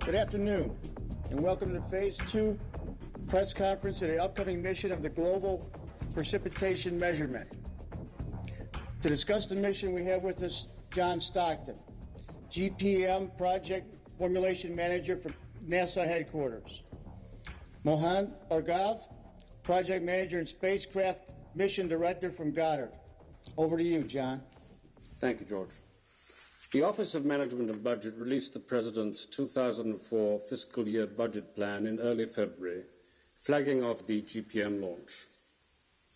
Good afternoon, and welcome to Phase 2 press conference of the upcoming mission of the Global Precipitation Measurement. To discuss the mission, we have with us John Stockton, GPM Project Formulation Manager for NASA Headquarters. Mohan Bhargav, Project Manager and Spacecraft Mission Director from Goddard. Over to you, John. Thank you, George. The Office of Management and Budget released the President's 2004 fiscal year budget plan in early February, flagging off the GPM launch.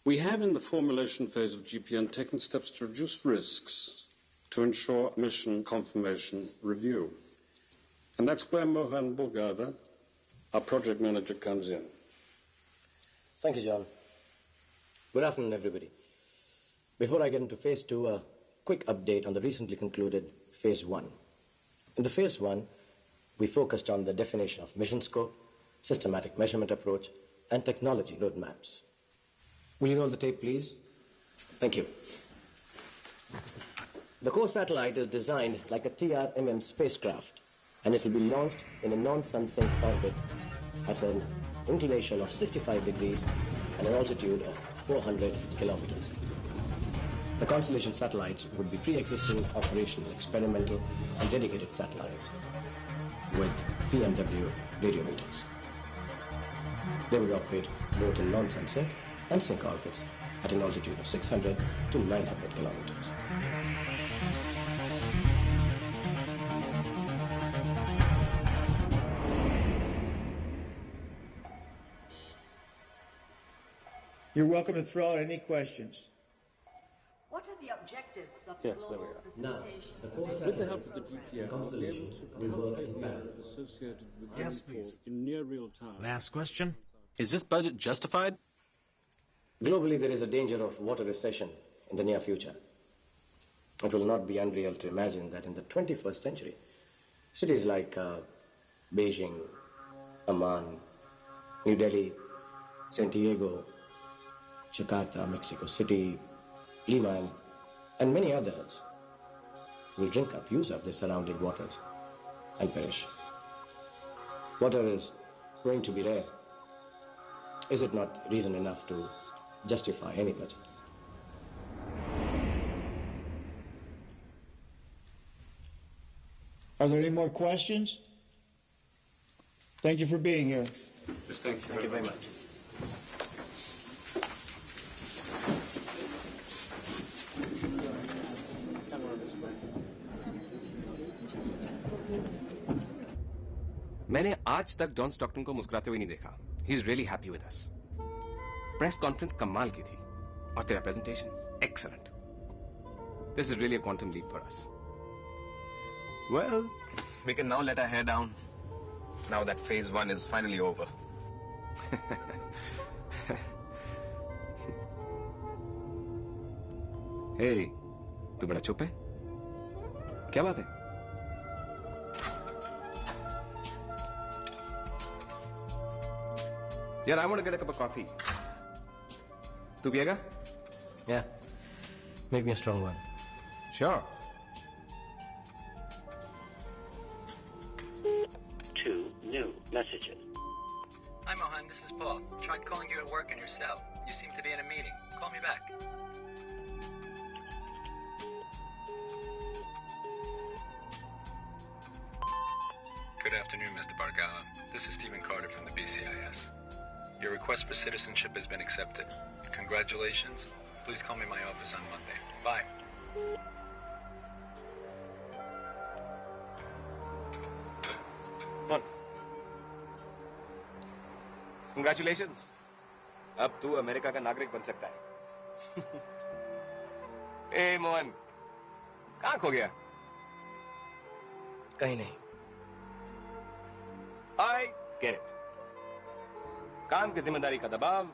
We have in the formulation phase of GPM taken steps to reduce risks to ensure mission confirmation review. And that's where Mohan Bhargav, our project manager, comes in. Thank you, John. Good afternoon, everybody. Before I get into Phase 2, a quick update on the recently concluded Phase 1. In the Phase 1, we focused on the definition of mission scope, systematic measurement approach, and technology roadmaps. Will you roll the tape, please? Thank you. The core satellite is designed like a TRMM spacecraft, and it will be launched in a non-sun sync orbit at an inclination of 65 degrees and an altitude of 400 kilometers. The constellation satellites would be pre-existing operational, experimental, and dedicated satellites with PMW radiometers. They would operate both in non-sun sync and sync orbits at an altitude of 600 to 900 kilometers. You're welcome to throw out any questions. What are the objectives of the global precipitation? Now, the core With the satellite help of the GPM, constellation we will work in calculate parallel. associated with Yes, rainfall please. in near real time. Last question. Is this budget justified? Globally, there is a danger of water recession in the near future. It will not be unreal to imagine that in the 21st century, cities like Beijing, Amman, New Delhi, San Diego, Jakarta, Mexico City, Lima, and many others will use up the surrounding waters and perish. Water is going to be rare. Is it not reason enough to justify any budget? Are there any more questions? Thank you for being here. Yes, thank you. Thank you very much. मैंने आज तक John Stockton को मुस्कुराते हुए नहीं देखा. He is really happy with us. Press conference कमाल की थी और तेरा presentation excellent. This is really a quantum leap for us. Well, we can now let our hair down. Now that phase 1 is finally over. Hey, तू बड़ा चुप है? क्या बात है? यार, I want to get a cup of coffee. तू पिएगा? Yeah. Make me a strong one. Sure. 2 new messages. Hi, Mohan. This is Paul. Tried calling you at work on your cell. You seem to be in a meeting. Call me back. Good afternoon, Mr. Bargala. This is Stephen Carter from the BCIS. Your request for citizenship has been accepted. Congratulations. Please call me in my office on Monday. Bye. Congratulations. अब तू America का नागरिक बन सकता है. ए मोहन, कहाँ खो गया? कहीं नहीं. I get it. काम की जिम्मेदारी का दबाव,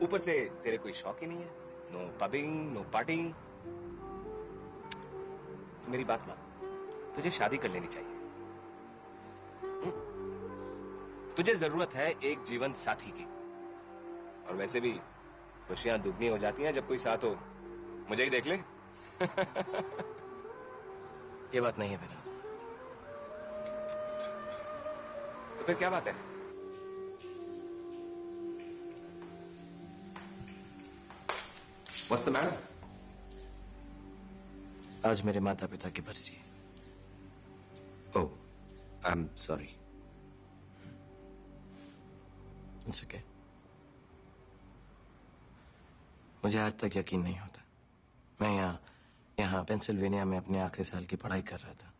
ऊपर से तेरे कोई शौक ही नहीं है. No pubbing, no partying. तो मेरी बात मान, तुझे शादी कर लेनी चाहिए. तुझे जरूरत है एक जीवन साथी की. और वैसे भी खुशियां दुगनी हो जाती हैं जब कोई साथ हो. मुझे ही देख ले. ये बात नहीं है विनोद. तो फिर क्या बात है? What's the matter? आज मेरे माता पिता की बरसी है. Oh, I'm sorry. It's okay. मुझे आज तक यकीन नहीं होता. मैं यहाँ पेंसिल्वेनिया में अपने आखिरी साल की पढ़ाई कर रहा था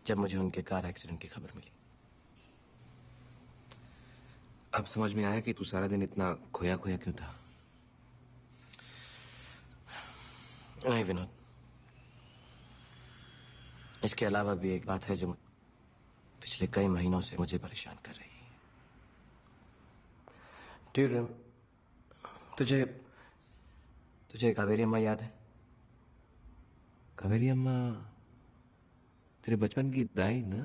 जब मुझे उनके कार एक्सीडेंट की खबर मिली. अब समझ में आया कि तू सारा दिन इतना खोया खोया क्यों था. नहीं विनोद, इसके अलावा भी एक बात है जो पिछले कई महीनों से मुझे परेशान कर रही है. तुझे कावेरी अम्मा याद है? कावेरी अम्मा तेरे बचपन की दाई ना?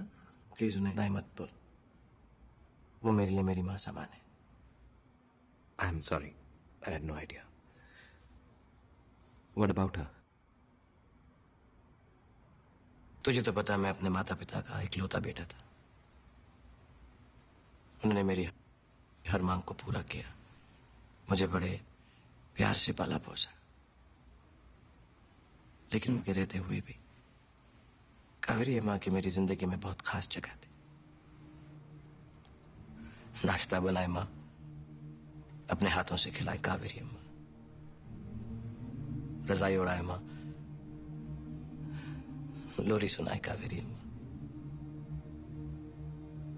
प्लीज उन्हें दाई मत बोल. वो मेरे लिए मेरी माँ समान है. I am sorry, I had no idea. What about her? तुझे तो पता मैं अपने माता पिता का इकलौता बेटा था. उन्होंने मेरी हर मांग को पूरा किया. मुझे बड़े प्यार से पाला पोसा. लेकिन उनके रहते हुए भी कावेरी अम्मा की मेरी जिंदगी में बहुत खास जगह थी. नाश्ता बनाए माँ, अपने हाथों से खिलाए कावेरी अम्मा. रजाई उड़ाए माँ, लोरी सुनाए कावेरी अम्मा.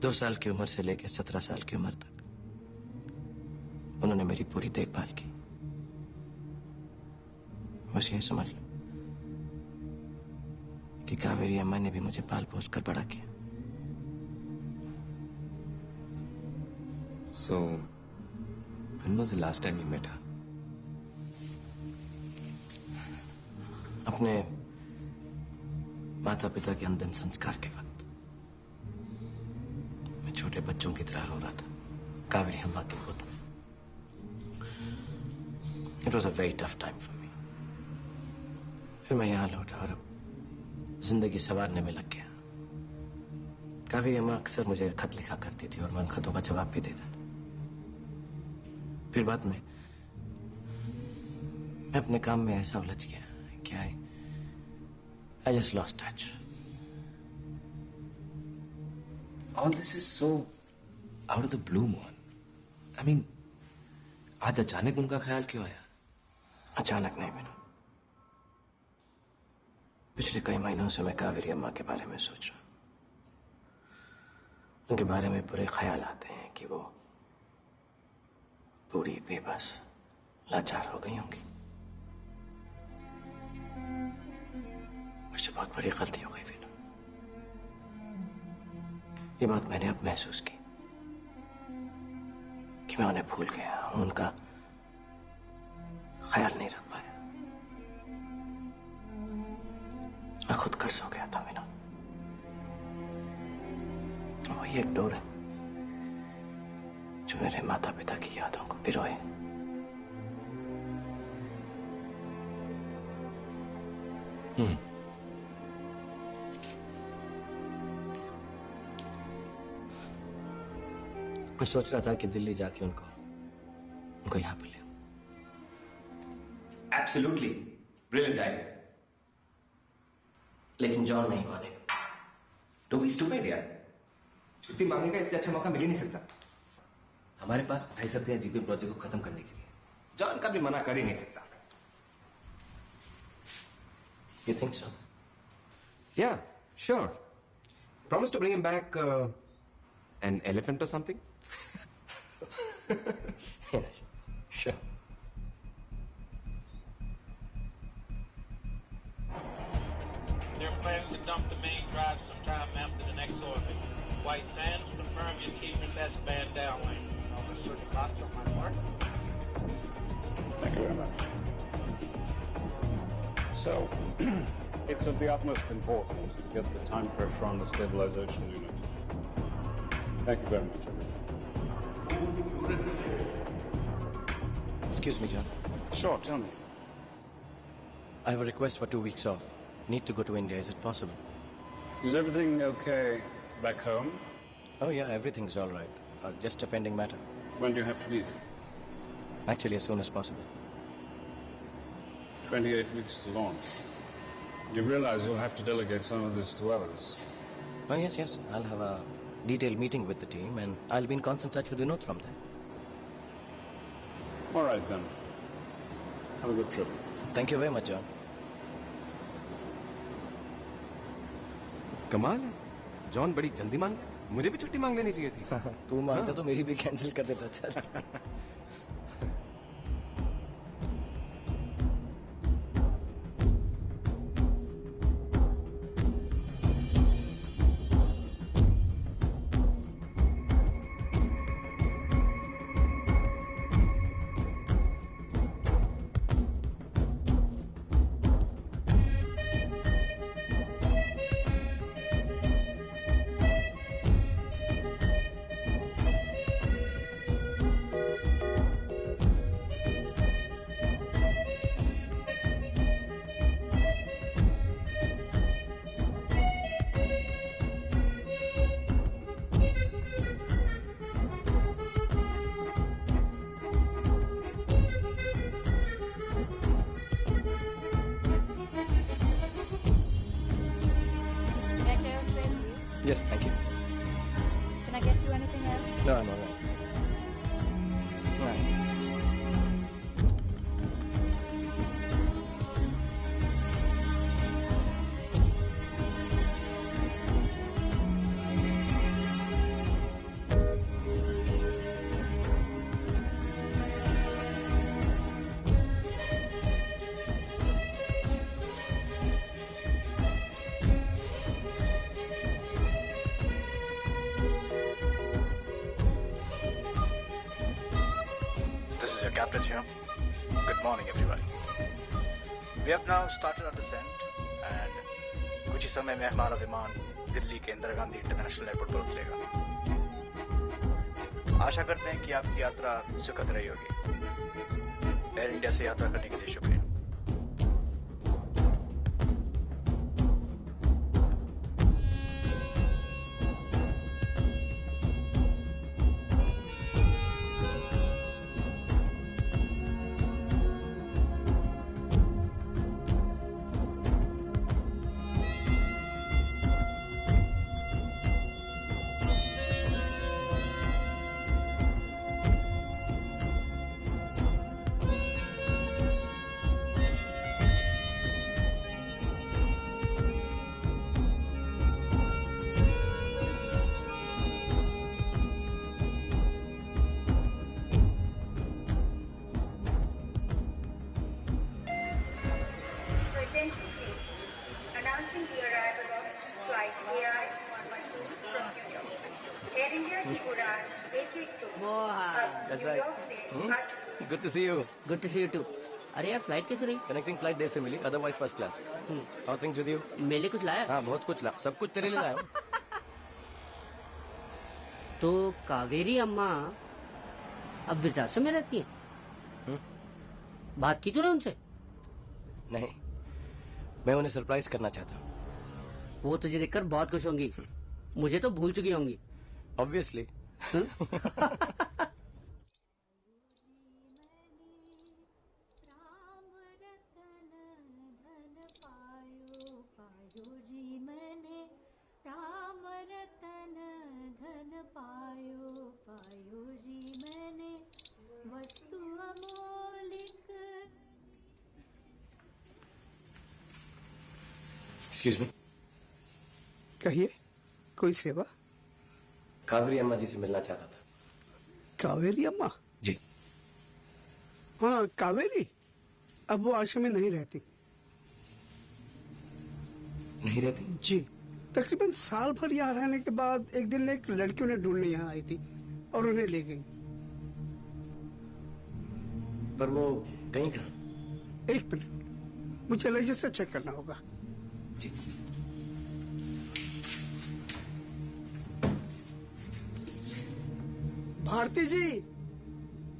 2 साल की उम्र से लेकर 17 साल की उम्र तक उन्होंने मेरी पूरी देखभाल की. बस ये समझ लो कि कावेरी अम्मा ने भी मुझे पाल पोस कर बड़ा किया. So, when was the last time you met her? अपने माता पिता के अंतिम संस्कार के वक्त मैं छोटे बच्चों की तरह रो रहा था कावेरी अम्मा की गोद में. It was a very tough time for me. फिर मैं यहाँ लौटा और अब जिंदगी संवारने में लग गया. कावेरी अम्मा अक्सर मुझे खत लिखा करती थी और मैं उन खतों का जवाब भी देता था. फिर बाद में मैं अपने काम में ऐसा उलझ गया कि I just lost touch. All this is so out of the blue, Mohan. I mean, आज अचानक उनका ख्याल क्यों आया? अचानक नहीं विनोद. पिछले कई महीनों से मैं कावेरी अम्मा के बारे में सोच रहा हूं. उनके बारे में बुरे ख्याल आते हैं कि वो बूढ़ी बेबस लाचार हो गई होंगी. मुझसे बहुत बड़ी गलती हो गई विनू। ये बात मैंने अब महसूस की कि मैं उन्हें भूल गया, उनका ख्याल नहीं रख पाया। मैं खुद कर्ज हो गया था विनू। वही एक डोर है जो मेरे माता पिता की यादों को पिरोए। मैं सोच रहा था कि दिल्ली जाके उनको यहां पे ले। Absolutely brilliant idea. लेकिन जॉन नहीं मानेगा। डोंट बी स्टूपिड यार। छुट्टी मांगने का इससे अच्छा मौका मिल ही नहीं सकता। हमारे पास 2.5 हफ्ते हैं जीपीएम प्रोजेक्ट को खत्म करने के लिए। जॉन का भी मना कर ही नहीं सकता। You think so? Yeah, sure. Promise to bring him back an elephant or something? Yeah, sure. They're planning to dump the main drive sometime after the next orbit. White Sands, confirm you're keeping that span downlink. I'll assert lots on my part. Thank you very much. So, it's of the utmost importance to get the time pressure on the stabilization unit. Thank you very much, everyone. Excuse me, John. Sure, tell me. I have a request for 2 weeks off. Need to go to India. Is it possible? Is everything okay back home? Oh, yeah, everything's all right. Just a pending matter. When do you have to leave? Actually, as soon as possible. 28 weeks to launch. You realize you'll have to delegate some of this to others. Oh, yes. I'll have a detailed meeting with the team, and I'll be in constant touch with Vinod from there. All right, then. Have a good trip. Thank you very much, John. कमाल है। John बड़ी जल्दी मान गया। मुझे भी छुट्टी मांग लेनी चाहिए थी। तू मानता तो मेरी भी कैंसिल कर देता। चल। Yes, thank you. Can I get you anything else? No, I'm all right. This is your captain here. Good morning, everybody. We have now started our descent, and कुछ ही समय में हमारा विमान दिल्ली के इंदिरा गांधी इंटरनेशनल एयरपोर्ट पर उतरेगा। आशा करते हैं कि आपकी यात्रा सुखद रही होगी। एयर इंडिया से यात्रा करने के लिए शुक्रिया। That's right. Good to see you. Good to see you too. अरे यार फ्लाइट कैसे रही? Connecting flight देर से मिली, otherwise first class. How things with you? मेरे लिए कुछ लाया? हाँ बहुत कुछ ला, सब कुछ तेरे लिए लाया हूँ. तो कावेरी अम्मा अब वृद्धाश्रम में रहती है? बात की तूने उनसे? नहीं, मैं उन्हें सरप्राइज करना चाहता हूँ. वो तुझे देखकर बहुत खुश होंगी. मुझे तो भूल चुकी होंगी. Obviously. Excuse me. कहिए, कोई सेवा? कावेरी अम्मा जी से मिलना चाहता था. कावेरी अम्मा? जी. हाँ कावेरी, अब वो आश्रम में नहीं रहती. नहीं रहती? जी. तकरीबन साल भर यहाँ रहने के बाद एक दिन एक लड़की उन्हें ढूंढने यहाँ आई थी और उन्हें ले गई. पर वो कहीं कहाँ? एक मिनट, मुझे रजिस्टर चेक करना होगा. जी. भारती जी,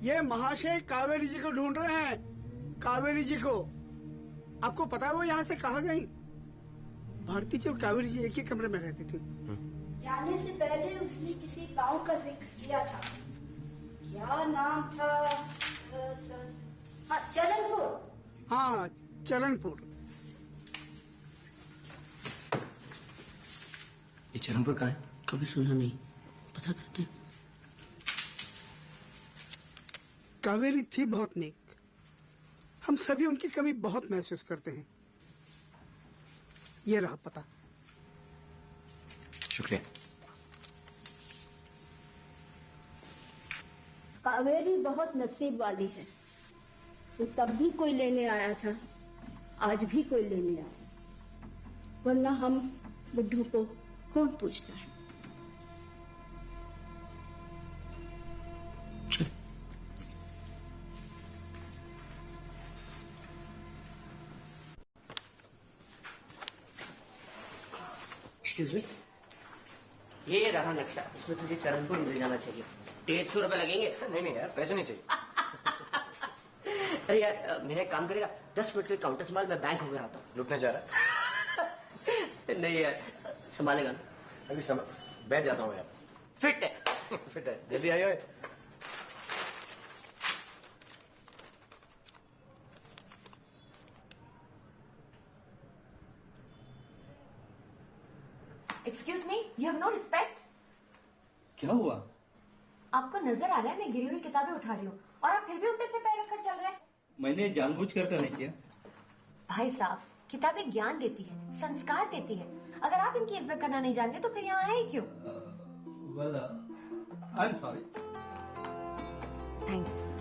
ये महाशय कावेरी जी को ढूंढ रहे हैं. कावेरी जी को. आपको पता है वो यहाँ से कहाँ गई? भारती जी और कावेरी जी एक ही कमरे में रहती थी. जाने से पहले उसने किसी गांव का जिक्र किया था. क्या नाम था? हाँ, चरणपुर. हाँ, चरणपुर. ये चरणपुर कहाँ है? कभी सुना नहीं. पता करते हैं. कावेरी थी बहुत नेक. हम सभी उनकी कमी बहुत महसूस करते हैं. ये रहा पता. शुक्रिया. कावेरी बहुत नसीब वाली है. तो तब भी कोई लेने आया था, आज भी कोई लेने आया. वरना हम बुड्ढों को कौन पूछता है? एक्सक्यूज मी, ये रहा नक्शा. इसमें तुझे चरणपुर मिल जाना चाहिए. 150 रुपए लगेंगे. नहीं नहीं यार, पैसे नहीं चाहिए. अरे यार मेरा एक काम करेगा, 10 मिनट के काउंटर संभाल, मैं बैंक होकर आता हूँ. लुटने जा रहा है? नहीं यार, संभालेगा ना? अभी बैठ जाता हूँ यार. फिट है. फिट है. जल्दी आइए. Excuse me, you have no respect? क्या हुआ? आपको नजर आ रहा है मैं गिरी हुई किताबें उठा रही हूँ और आप फिर भी ऊपर से पैर रखकर चल रहे हैं. मैंने जानबूझकर तो नहीं किया. भाई साहब, किताबें ज्ञान देती है, संस्कार देती है. अगर आप इनकी इज्जत करना नहीं जानते तो फिर यहाँ आए क्यों? Well, I'm sorry. Thanks.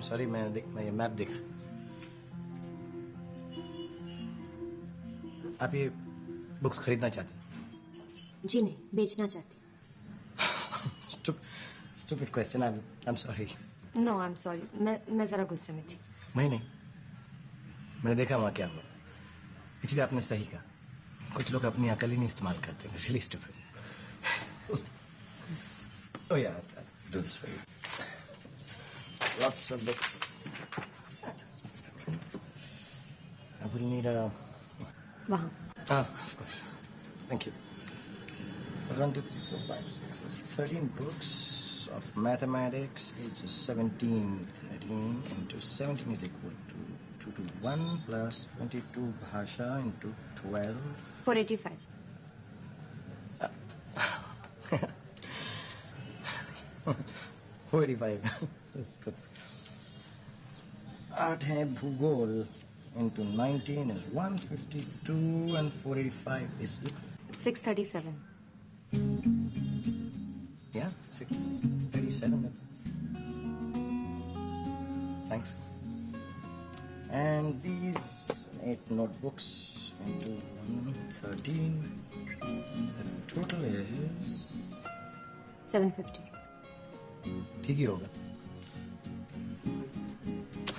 Sorry, मैं ये मैप देखा. आप ये बुक्स खरीदना चाहते? जी नहीं, बेचना चाहती. Stupid question. I'm sorry. No, I'm sorry. मैं जरा गुस्से में थी. नहीं, मैंने देखा वहाँ क्या हुआ. एक्चुअली आपने सही कहा. कुछ लोग अपनी अकल ही नहीं इस्तेमाल करते. Really stupid. Oh yeah, I'll do this for you. Lots of books. I will need a... वहाँ. Of course. Thank you. 1, 2, 3, 4, 5, 6, 13 books of mathematics, ages 17. 13 into 17 is equal to 2 to 1 plus 22 bhasha into 12. 485. 485. That's good. 8 है भूगोल into 19 is 152 and 485 is 637. Yeah, 637. Thanks. And these 8 notebooks into 113. The total is 750. ठीक ही होगा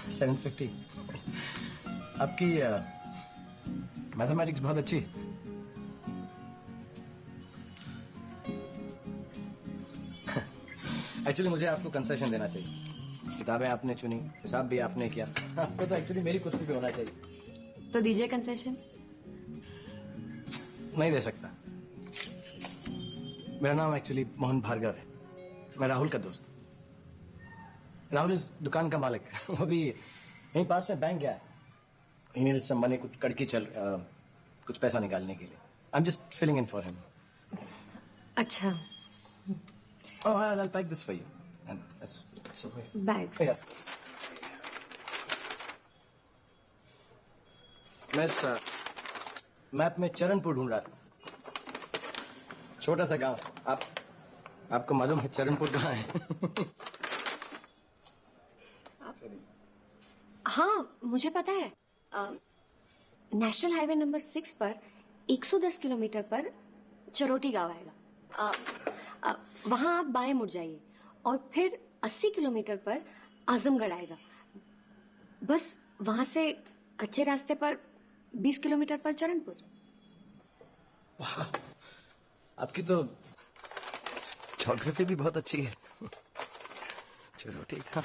750. आपकी mathematics बहुत अच्छी है. Actually मुझे आपको कंसेशन देना चाहिए. किताबें आपने चुनी, हिसाब भी आपने किया. आपको तो एक्चुअली मेरी कुर्सी पे होना चाहिए. तो दीजिए कंसेशन. नहीं दे सकता. मेरा नाम एक्चुअली मोहन भार्गव है. मैं राहुल का दोस्त. राहुल इस दुकान का मालिक है. वो भी यहीं पास में बैंक गया है. He needed some money, कुछ कड़की चल कुछ पैसा निकालने के लिए. I'm just filling in for him. अच्छा. Oh, I'll pack this for you. And that's okay. Bags. Yeah. मैं इस मैप में चरणपुर ढूंढ रहा था. छोटा सा गांव. आपको मालूम है चरणपुर कहाँ है? हाँ, मुझे पता है. नेशनल हाईवे नंबर 6 पर 110 किलोमीटर पर चरोटी गांव आएगा. वहां आप बाएं मुड़ जाइए और फिर 80 किलोमीटर पर आजमगढ़ आएगा. बस वहां से कच्चे रास्ते पर 20 किलोमीटर पर चरणपुर. आपकी तो ज्योग्राफी भी बहुत अच्छी है. चलो ठीक है.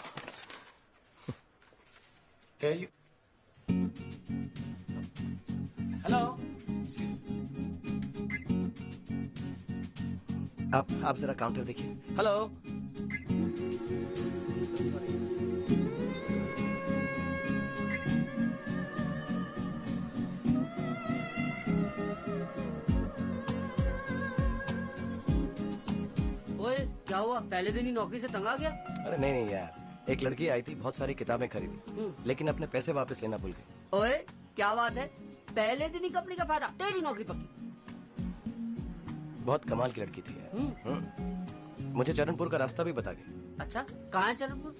हेलो. आप जरा काउंटर देखिए. हेलो. ओए क्या हुआ? पहले दिन ही नौकरी से तंग आ गया? अरे नहीं यार. एक लड़की आई थी, बहुत सारी किताबें खरीदी, लेकिन अपने पैसे वापस लेना भूल गई. ओए क्या बात है? पहले दिन ही कंपनी का फायदा, तेरी नौकरी पक्की. बहुत कमाल की लड़की थी यार. मुझे चरणपुर का रास्ता भी बता गई. अच्छा, कहाँ है चरणपुर?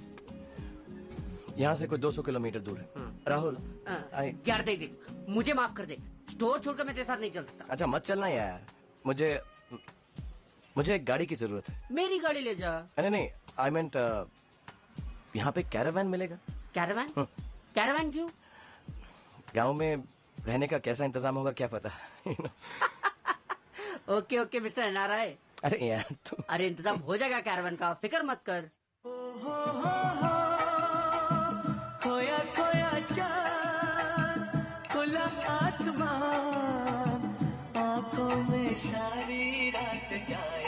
यहाँ से कोई 200 किलोमीटर दूर है. राहुल यार देख, मुझे माफ कर दे. स्टोर छोड़कर मैं तेरे साथ नहीं चल सकता. अच्छा मत चलना यार. मुझे एक गाड़ी की जरूरत है. मेरी गाड़ी ले जा. अरे नहीं, आई मींट यहाँ पे कैरावैन मिलेगा? कैरावैन? कैरावैन क्यों? गांव में रहने का कैसा इंतजाम होगा क्या पता. Okay mister NRI. अरे यार तू. अरे इंतजाम हो जाएगा कैरावैन का, फिक्र मत कर. खोया खोया चाँद, खुला आसमान, आंखों में सारी रात जाएगी.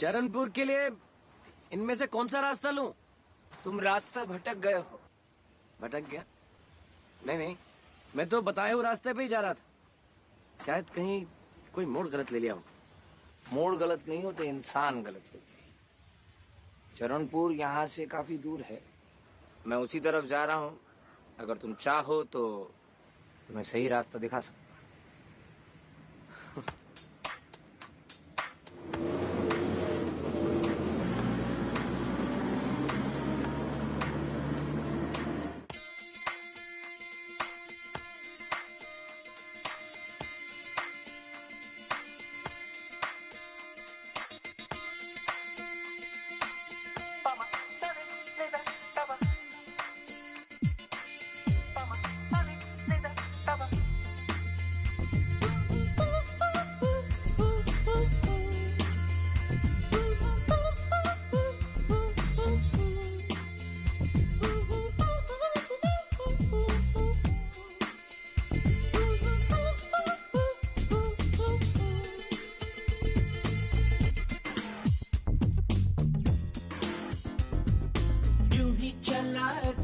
चरणपुर के लिए इनमें से कौन सा रास्ता लूं? तुम रास्ता भटक गए हो. भटक गया? नहीं, मैं तो बताए हुए रास्ते पे ही जा रहा था. शायद कहीं कोई मोड़ गलत ले लिया हो. मोड़ गलत नहीं हो तो इंसान गलत हो. चरणपुर यहाँ से काफी दूर है. मैं उसी तरफ जा रहा हूँ. अगर तुम चाहो तो तुम्हें सही रास्ता दिखा सकता.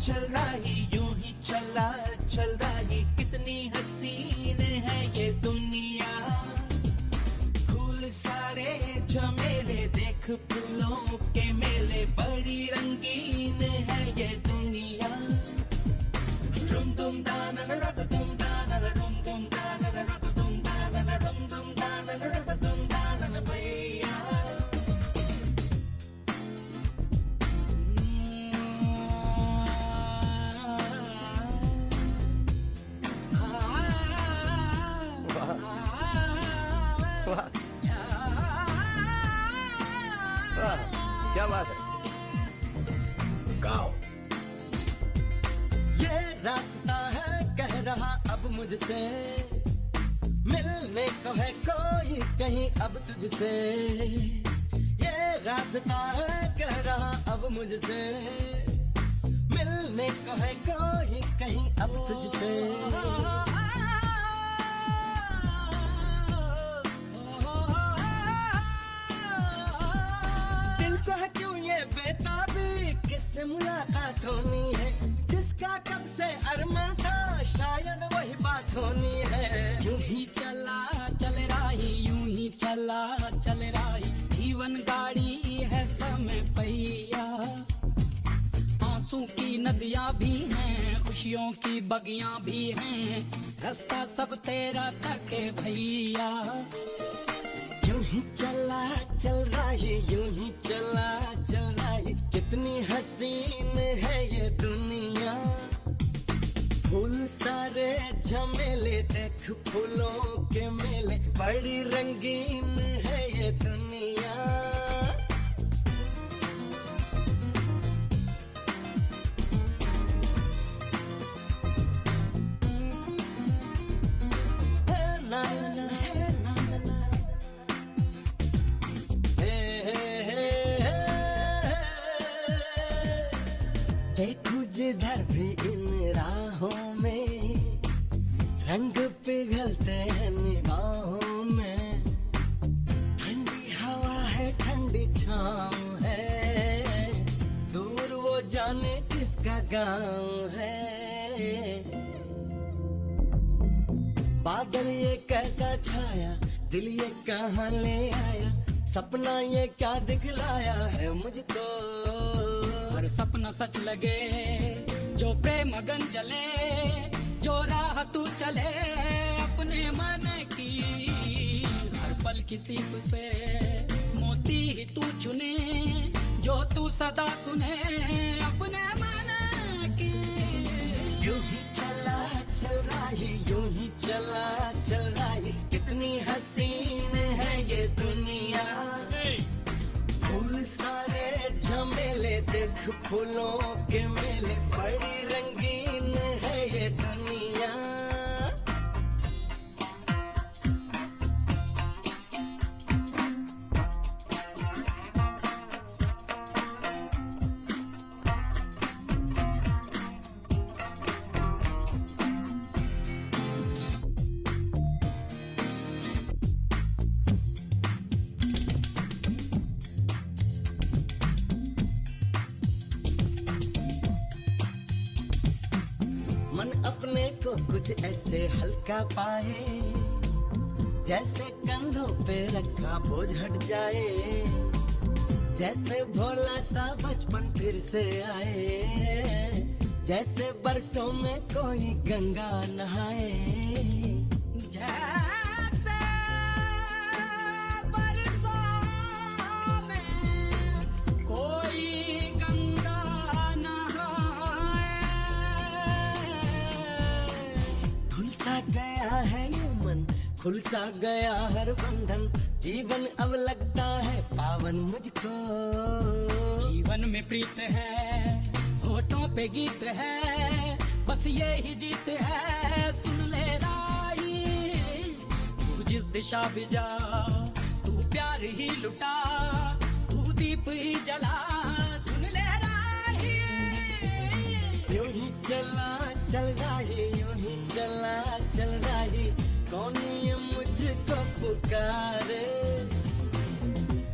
चल रही यूं ही चला चल रही कितनी हसीन है ये दुनिया फूल सारे झमेले देख फूलों के मेले बड़ी रंगीन है ये दुनिया रुम दुम दाना रद दुम दाना रुम दुम दाना रद दुम दाना रुम दुम दाना रद दुम दाना भैया क्या बात है गाओ ये रास्ता है कह रहा अब मुझसे मिलने को है कोई कहीं अब तुझसे ये रास्ता है कह रहा अब मुझसे मिलने को है कोई कहीं अब तुझसे क्यों ये बेताबी किससे मुलाकात होनी है जिसका कब से अरमा था शायद वही बात होनी है यूं ही चला चल रही यूं ही चला चल रही जीवन गाड़ी है समय पहिया आंसू की नदियां भी हैं खुशियों की बगियां भी हैं रास्ता सब तेरा तक है भैया यूं ही चला चल रही यूं ही चला चल रही कितनी हसीन है ये दुनिया फूल सारे झमेले देख फूलों के मेले बड़ी रंगीन है ये दुनिया ना ना देखूं जिधर भी इन राहों में रंग पिघलते हैं निगाहों में ठंडी हवा है ठंडी छाँव है दूर वो जाने किसका गाँव है बादल ये कैसा छाया दिल ये कहाँ ले आया सपना ये क्या दिखलाया है मुझको हर सपना सच लगे जो प्रेम अगन जले जो राह तू चले अपने मन की हर पल किसी से मोती ही तू चुने जो तू सदा सुने अपने मन की यूं ही चला चल रही यूं ही चला चल रही कितनी हसीन है ये दुनिया फूल सारे झमेले देख फूलों के मेले बड़ी रंगीन है ये दुनिया मन अपने को कुछ ऐसे हल्का पाए जैसे कंधों पे रखा बोझ हट जाए जैसे भोला सा बचपन फिर से आए जैसे बरसों में कोई गंगा नहाए जैसे बरसों में कोई गंगा नहाए खुल सा गया है ये मन खुल सा गया हर बंधन जीवन अब लगता है पावन मुझको जीवन में प्रीत है होठों पे गीत है बस ये ही जीत है सुन ले राही तू जिस दिशा भी जा तू प्यार ही लुटा तू दीप ही जला सुन ले राही यूं ही चला चल रही यूं ही चला चल रही कौन ये मुझको पुकारे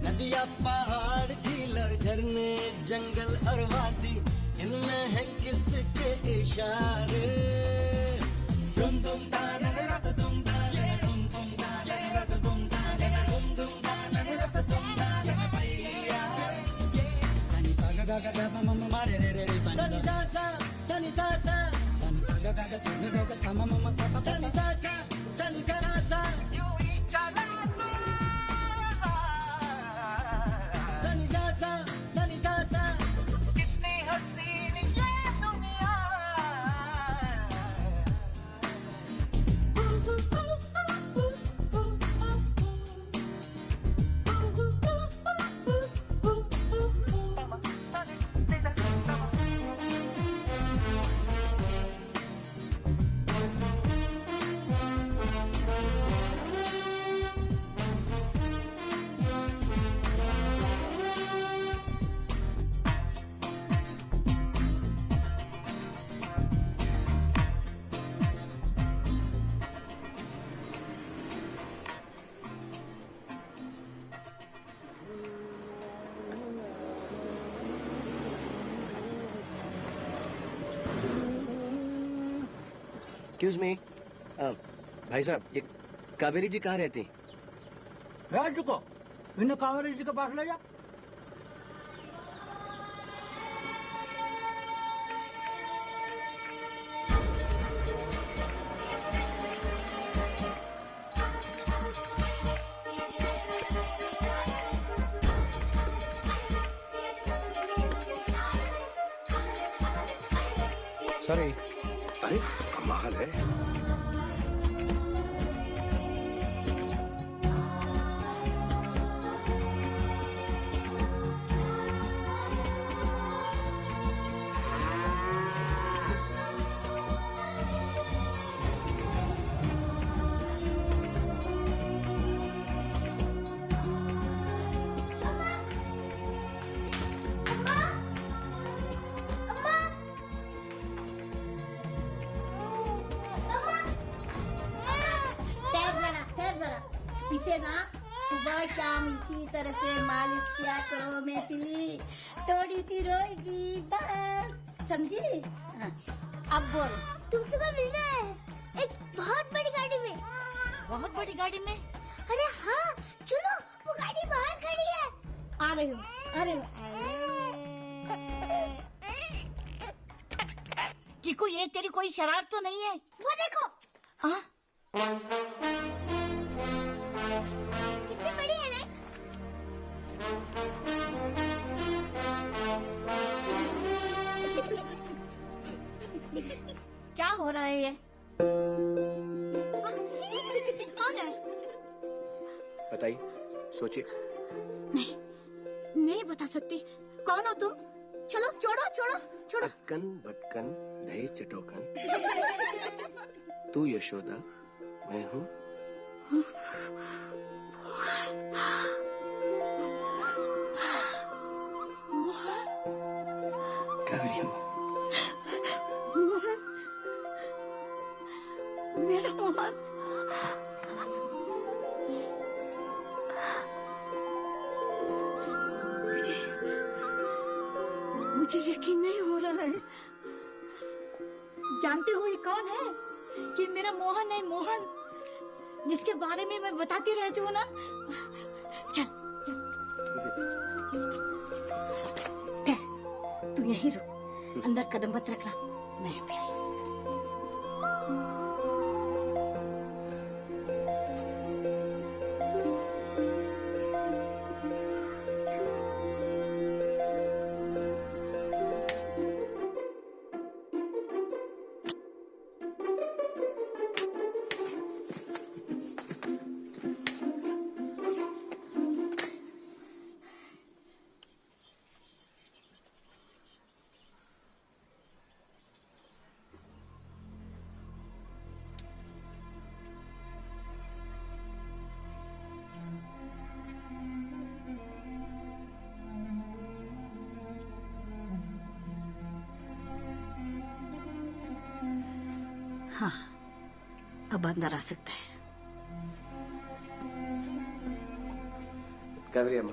नदियाँ पहाड़ झील और झरने जंगल और वादी इनमें है किस के इशारे दुम दुम दाना रत दुम दाना दुम दुम दाना रत दुम दाना दुम दुम दाना रत दुम दाना भैया सनी सा गा गा गा म म म रे रे रे सनी सा सा सनी सा सा सनी सा गा गा सनी गा गा सा म म सा सा सनी सा सा सनी सा सा यू ही चला सनी सा सा सनी सा सा कितनी हसीन ये दुनिया एक्सक्यूज मी, भाई साहब, ये कावेरी जी कहाँ रहती? राजू को इन्हें कावेरी जी के पास ले जा। सॉरी। अरे कमाल है। इसे ना सुबह शाम इसी तरह से मालिश किया करो। मैथिली थोड़ी सी रोएगी बस, समझी? हाँ, अब बोल। तुमसे कब मिलना है? एक बहुत बड़ी गाड़ी में। बहुत बड़ी गाड़ी में? अरे हाँ, चलो, वो गाड़ी बाहर खड़ी है। आ रही हूँ, आ रही हूँ। चीकू, ये तेरी कोई शरारत तो नहीं है? वो देखो। हाँ? कितनी बड़ी है ना? क्या हो रहा है ये? कौन है? बताइए, सोचिए। नहीं बता सकती। कौन हो तुम? चलो छोड़ो छोड़ो छोड़ो। अक्कन बटकन दही चटोकन, तू यशोदा, मैं हूँ कावेरी अम्मा। मोहन, मेरा मोहन। मुझे यकीन नहीं हो रहा है। जानते हो ये कौन है? ये मेरा मोहन है, मोहन, जिसके बारे में मैं बताती रहती हूँ ना। चल तू यहीं रुक, अंदर कदम मत रखना, मैं भी। हाँ, अब अंदर आ सकते हैं। कावेरी अम्मा।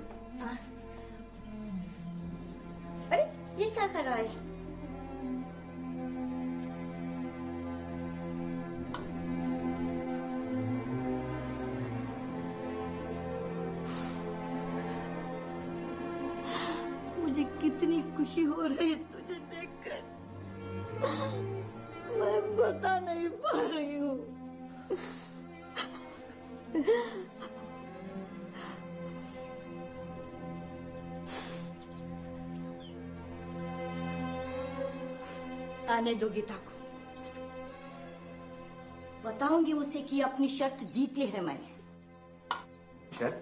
अरे ये क्या कर रहा है? खुशी हो रही तुझे देखकर, मैं बता नहीं पा रही हूँ। आने दो गीता को, बताऊंगी उसे कि अपनी शर्त जीत ली है मैंने। शर्त?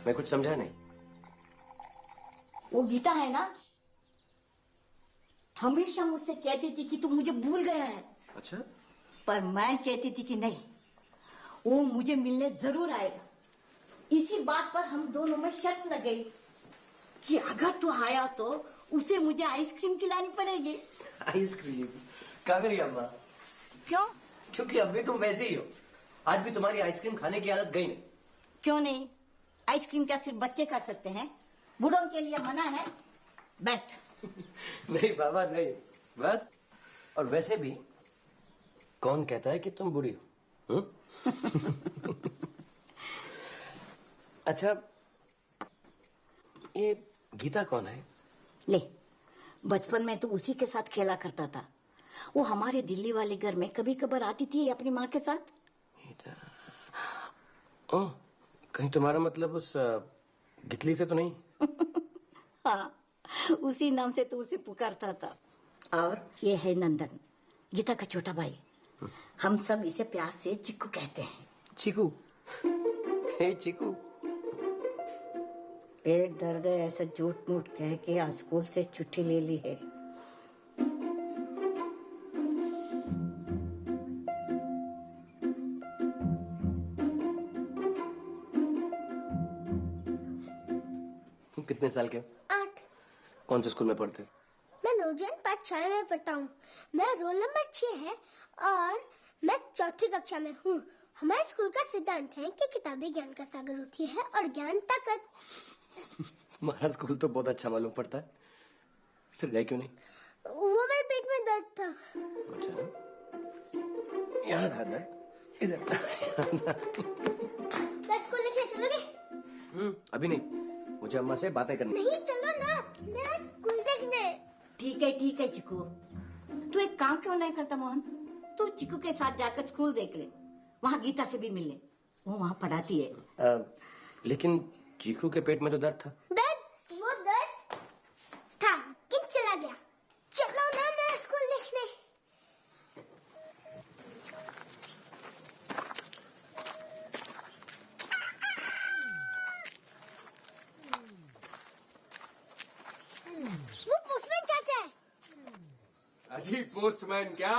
मैं कुछ समझा नहीं। वो गीता है ना, हमेशा मुझसे कहती थी कि तू मुझे भूल गया है। अच्छा? पर मैं कहती थी कि नहीं, वो मुझे मिलने जरूर आएगा। इसी बात पर हम दोनों में शर्त लग गई कि अगर तू आया तो उसे मुझे आइसक्रीम खिलानी पड़ेगी। आइसक्रीम? कावेरी अम्मा। क्यों? क्योंकि अब भी तुम वैसे ही हो। आज भी तुम्हारी आइसक्रीम खाने की आदत गई नहीं। क्यों नहीं? आइसक्रीम क्या सिर्फ बच्चे खा सकते हैं? बूढ़ों के लिए मना है। बैठ। नहीं बाबा नहीं, बस। और वैसे भी कौन कहता है कि तुम बुरी हो? अच्छा, ये गीता कौन है? ले, बचपन में तो उसी के साथ खेला करता था। वो हमारे दिल्ली वाले घर में कभी कभार आती थी अपनी माँ के साथ। ओह, कहीं तुम्हारा मतलब उस गितली से तो नहीं? हाँ, उसी नाम से तो उसे पुकारता था। और ये है नंदन, गीता का छोटा भाई। हम सब इसे प्यार से चिक्कू कहते हैं। चिकू? हे चिकू। पेट दर्द है ऐसा झूठ मूठ कह के आज स्कूल से छुट्टी ले ली है। कितने साल के? 8। कौन से स्कूल में पढ़ते? मैं नवोदय पाठशाला में पढ़ता हूँ। मेरा रोल नंबर 6 है और मैं 4ठी कक्षा में हूँ। हमारे स्कूल का सिद्धांत है कि किताबें ज्ञान का सागर होती है और ज्ञान ताकत। तुम्हारा स्कूल तो बहुत अच्छा मालूम पड़ता है, फिर गए क्यों नहीं? वो मेरे पेट में दर्द था। अच्छा, यहाँ था दर्द? इधर। मैं स्कूल लिखने चलोगे? अभी नहीं, मुझे अम्मा से बातें करनी। नहीं, चलो ना, मेरा स्कूल देखने। ठीक है चिकू, तू एक काम क्यों नहीं करता मोहन? तू चिकू के साथ जाकर स्कूल देख ले, वहाँ गीता से भी मिल ले, वो वहाँ पढ़ाती है। लेकिन चीकू के पेट में तो दर्द था। वो दर्द था कि चला गया। चलो ना मेरा स्कूल देखने। वो पोस्टमैन चाचा है। अजी पोस्टमैन क्या,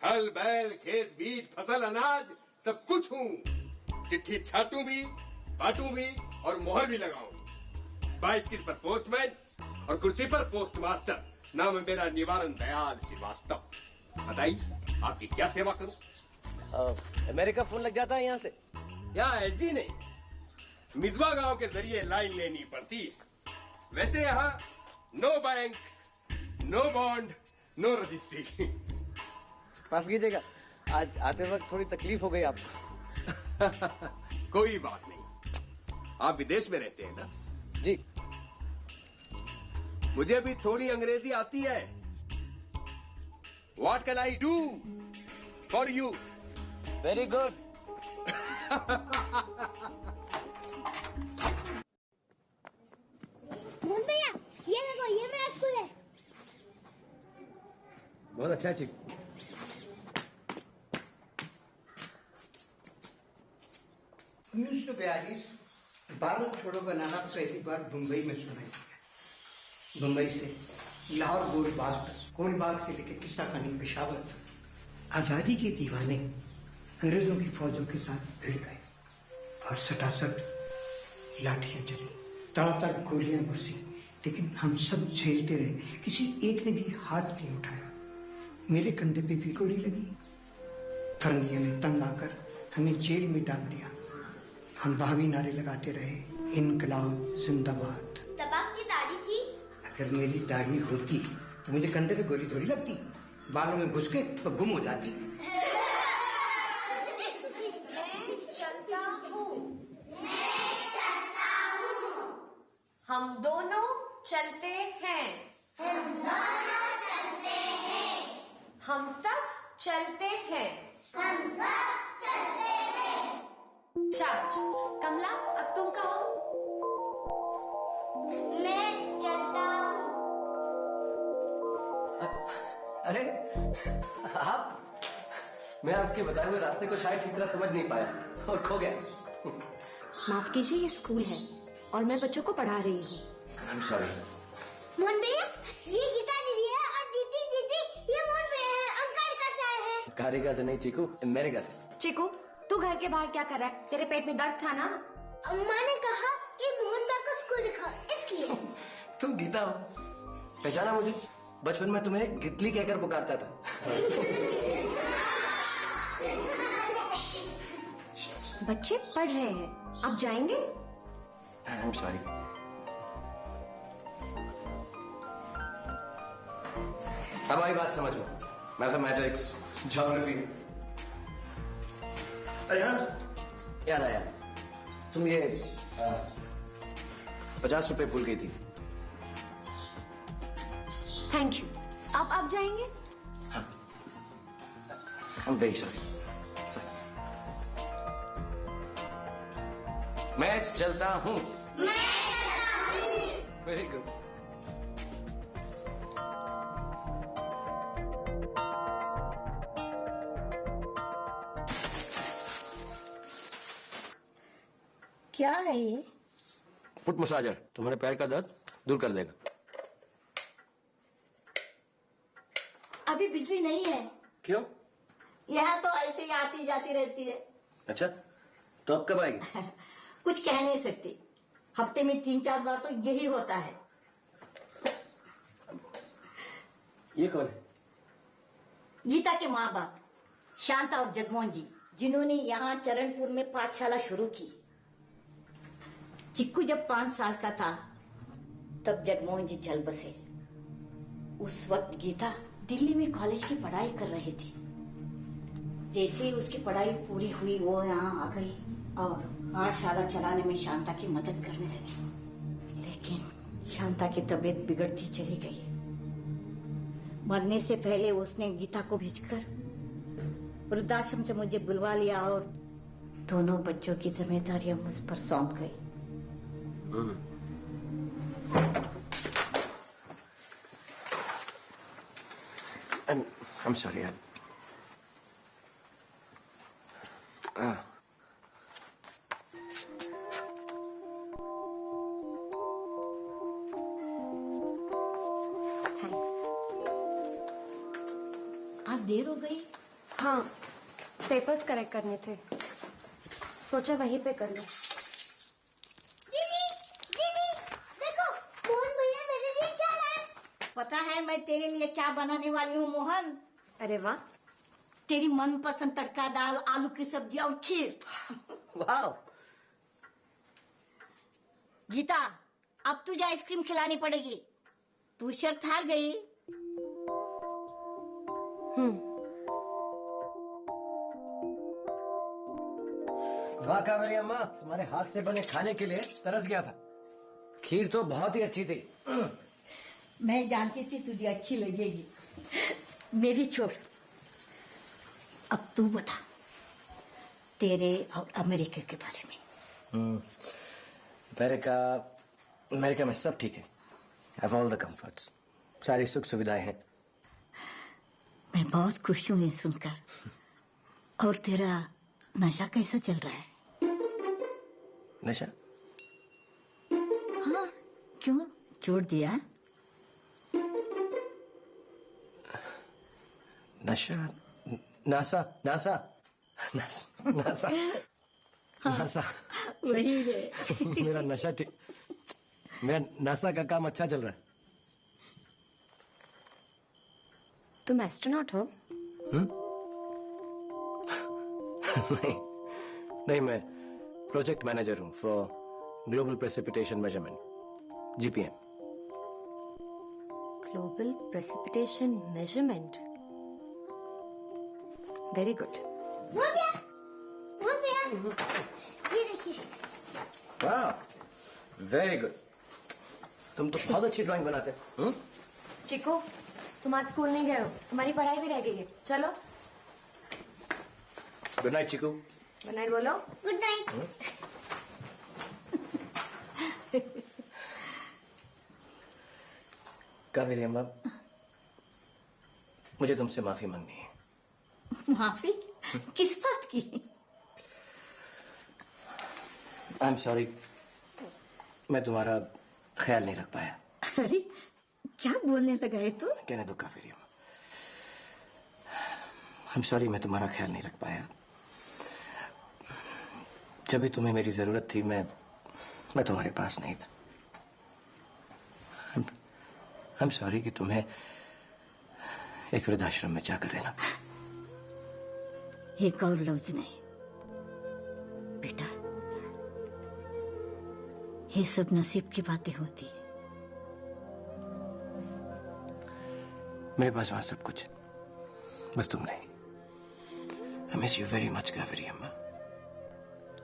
हल बैल खेत बीज फसल अनाज सब कुछ हूँ। चिट्ठी छाटू भी, बांटू भी और मोहर भी लगाऊं। बाइसिकल पर पोस्टमैन और कुर्सी पर पोस्ट मास्टर। नाम है मेरा निवारण दयाल श्रीवास्तव। बताइए आपकी क्या सेवा करूं? अमेरिका फोन लग जाता है यहाँ से? यहाँ एसडी नहीं, मिजवा गांव के जरिए लाइन लेनी पड़ती है। वैसे यहाँ no bank, no bond, no registry. माफ कीजिएगा, आज आते वक्त थोड़ी तकलीफ हो गई आपको। कोई बात नहीं, आप विदेश में रहते हैं ना? जी। मुझे भी थोड़ी अंग्रेजी आती है। What can I do for you? Very good. Mohan भैया, ये देखो, ये मेरा स्कूल है। बहुत अच्छा चिक। उन्नीस 1942 भारत छोड़ो का नारा पहली बार मुंबई में सुनाई दिया। मुंबई से लाहौर गोलबाग तक, गोलबाग से लेकर किस्सा खानी पेशावर तक आजादी के दीवाने अंग्रेजों की फौजों के साथ भिड़ गए और सटासट लाठियां चली, तड़ातड़ गोलियां बरसी, लेकिन हम सब झेलते रहे। किसी एक ने भी हाथ नहीं उठाया। मेरे कंधे पे भी गोली लगी। फरंगियों ने तंग आकर हमें जेल में डाल दिया। हम वहां भी नारे लगाते रहे, इनकलाब जिंदाबाद। तब आपकी दाढ़ी थी? अगर मेरी दाढ़ी होती तो मुझे कंधे पे गोली थोड़ी लगती, बालों में घुस के तो गुम हो जाती। हम दोनों चलते हैं। हम सब चलते हैं। शाबाश। कमला, अब तुम कहो। मैं चलता हूँ। अरे आप, मैं आपके बताए हुए रास्ते को शायद ठीक तरह समझ नहीं पाया और खो गया। माफ कीजिए, ये स्कूल है और मैं बच्चों को पढ़ा रही हूँ। I'm sorry। मोहन भैया, ये गीता दीदी है और दीदी ये मोहन भैया है। हम कारिका से आए हैं। कारिका से नहीं चिकू, अमेरिका से। चिकू, तू घर के बाहर क्या कर रहा है? तेरे पेट में दर्द था ना? अम्मा ने कहा कि मोहन भैया को स्कूल दिखाओ, इसलिए। तुम गीता हो, पहचाना मुझे? बचपन में तुम्हें गितली कहकर पुकारता था। बच्चे पढ़ रहे हैं, आप जाएंगे? I'm sorry। अब आई बात समझ में, मैथमेटिक्स, ज्योग्राफी। अरे हाँ, याद आया, तुम ये 50 रुपए भूल गई थी। Thank you. आप जाएंगे? हाँ। I'm very sorry। मैं चलता हूँ। Very good. क्या है ये? फुट मसाजर, तुम्हारे पैर का दर्द दूर कर देगा। अभी बिजली नहीं है। क्यों? यहाँ तो ऐसे ही आती जाती रहती है। अच्छा, तो अब कब आएगी? कुछ कह नहीं सकती, हफ्ते में 3-4 बार तो यही होता है। ये कौन है? गीता के माँ बाप शांता और जगमोहन जी, जिन्होंने यहाँ चरणपुर में पाठशाला शुरू की। चिक्कू जब 5 साल का था तब जगमोहन जी चल बसे। उस वक्त गीता दिल्ली में कॉलेज की पढ़ाई कर रही थी। जैसे ही उसकी पढ़ाई पूरी हुई वो यहाँ आ गई और पाठशाला चलाने में शांता की मदद करने लगी। लेकिन शांता की तबीयत बिगड़ती चली गई। मरने से पहले उसने गीता को भेजकर वृद्धाश्रम से मुझे बुलवा लिया और दोनों बच्चों की जिम्मेदारियां मुझ पर सौंप गई। I'm sorry। आज देर हो गई। हाँ, पेपर्स करेक्ट करने थे, सोचा वहीं पे कर लो। पता है मैं तेरे लिए क्या बनाने वाली हूँ मोहन? अरे वाह, तेरी मनपसंद तड़का दाल, आलू की सब्जी और खीर। वाह। गीता, अब तुझे आइसक्रीम खिलानी पड़ेगी। तू शर्त हार गई। वाह कावेरी अम्मा, तुम्हारे हाथ से बने खाने के लिए तरस गया था। खीर तो बहुत ही अच्छी थी। मैं जानती थी तुझे अच्छी लगेगी। मेरी छोड़, अब तू बता तेरे और अमेरिका के बारे में। अमेरिका में सब ठीक है। Have all the comforts, सारी सुख सुविधाएं हैं। मैं बहुत खुश हूँ ये सुनकर। और तेरा नशा कैसा चल रहा है? नशा? हाँ, क्यों छोड़ दिया? नशा? NASA NASA NASA NASA NASA वही रे। मेरा नशा ठीक, मेरा नासा का काम अच्छा चल रहा है। तुम एस्ट्रोनॉट हो? नहीं, मैं प्रोजेक्ट मैनेजर हूँ for global precipitation measurement, GPM। Global precipitation measurement, very good. ये देखिए। वाह, वेरी गुड। तुम तो बहुत अच्छी ड्राइंग बनाते हो। चिकू, तुम आज स्कूल नहीं गए हो, तुम्हारी पढ़ाई भी रह गई है। चलो। Good night Chiku. Good night बोलो। Good night. कावेरी अम्मा, मुझे तुमसे माफी मांगनी है। माफी? किस बात की? आई एम सॉरी, मैं तुम्हारा ख्याल नहीं रख पाया। अरे क्या बोलने लगा है तू? कहने दो कावेरी अम्मा। आई एम सॉरी, मैं तुम्हारा ख्याल नहीं रख पाया। जब भी तुम्हें मेरी जरूरत थी मैं तुम्हारे पास नहीं था। आई एम सॉरी कि तुम्हें एक वृद्धाश्रम में जाकर रहना। एक और लफ्ज नहीं बेटा, ये सब नसीब की बातें होती है। मेरे पास वहां सब कुछ है, बस तुम नहीं। I miss you very much Kaveri अम्मा।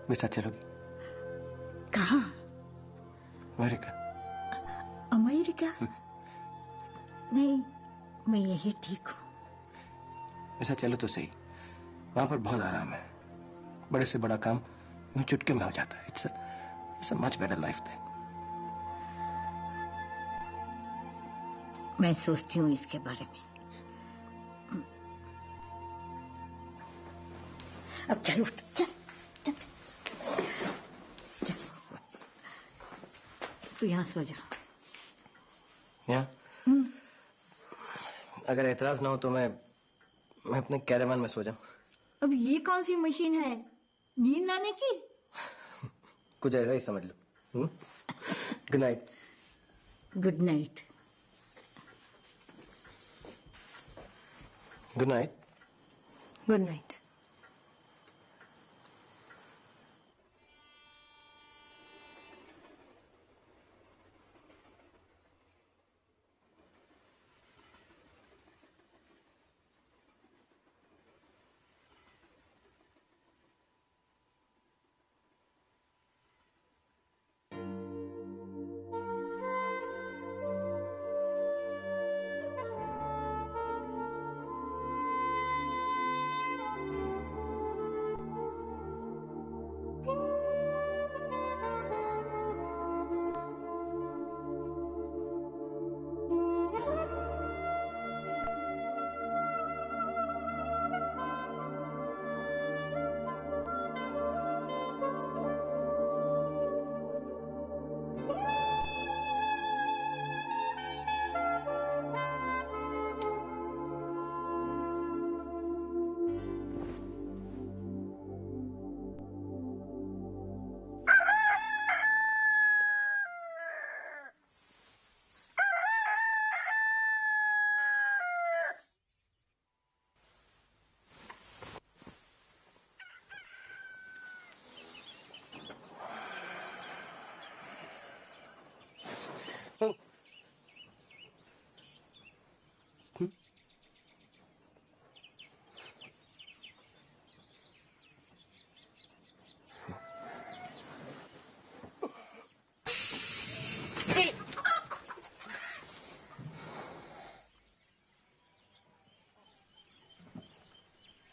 मेरे साथ चलोगी? कहाँ? अमेरिका। अमेरिका? नहीं, मैं यही ठीक हूँ। मेरे साथ चलो तो सही, वहां पर बहुत आराम है। बड़े से बड़ा काम यूं चुटकी में हो जाता है। It's a much better life then. मैं सोचती हूँ इसके बारे में। अब चल उठ, चल चल चल। तू यहाँ सो जा। यहाँ? अगर एतराज ना हो तो मैं अपने कैरावान में सो जाऊं। अब ये कौन सी मशीन है नींद आने की? कुछ ऐसा ही समझ लो। Good night. Good night. Good night. Good night.